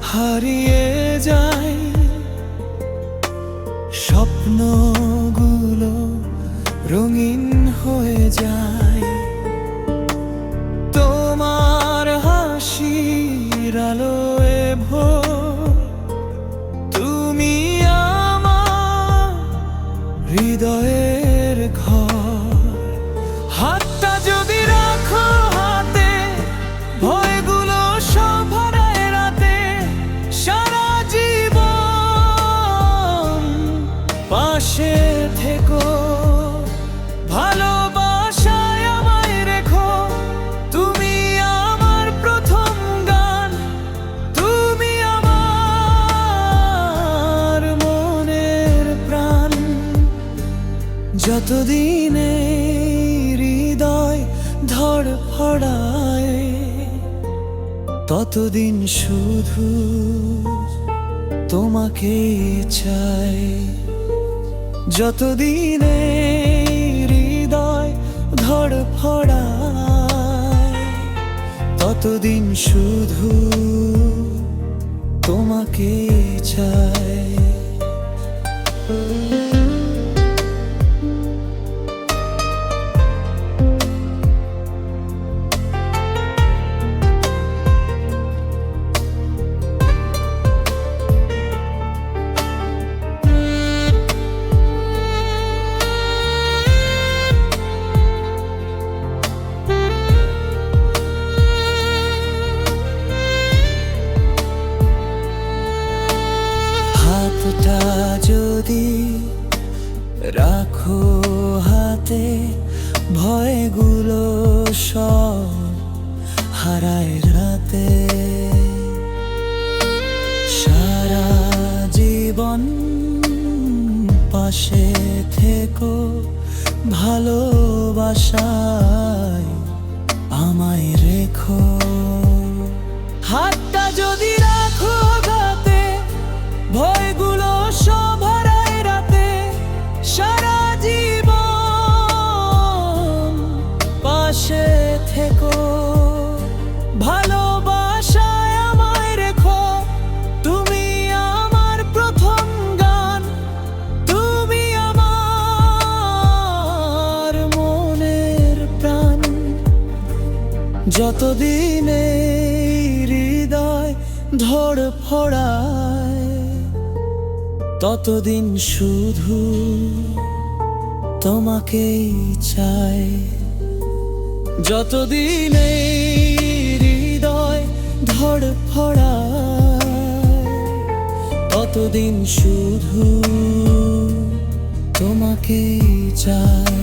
হারিয়ে যায়, স্বপ্নগুলো রঙিন হয়ে যায়। তোমার হাসির আলোয় ভোর, তুমি আমার হৃদয়ের ঘর। হাতটা যদি রাখো হাতে, ভয়গুলো সব হারায় রাতে, সারা জীবন পাশে থেকো, ভালোবাসায় আমায় রেখো। তুমি আমার প্রথম গান, তুমি আমার মনের প্রাণ। যতদিন এই হৃদয় ধড়ফড়ায়, ততদিন শুধু তোমাকে চাই। যতদিন এই হৃদয় ধড়ফড়ায়, ততদিন শুধু তোমাকে চাই। হাতটা যদি রাখো হাতে, ভয়গুলো সব হারায় রাতে, সারা জীবন পাশে থেকো, ভালোবাসায় আমায় রেখো। হাতটা যদি রাখো হাতে, ভয়গুলো সব হারায় রাতে, সারা জীবন পাশে থেকো, ভালোবাসায় আমায় রেখো। তুমি আমার প্রথম গান, তুমি আমার মনের প্রাণ। যতদিন এই হৃদয় ধড়ফড়ায়, ততদিন শুধু তোমাকেই চাই। যতদিন এই হৃদয় ধড়ফড়ায়, ততদিন শুধু তোমাকেই চাই।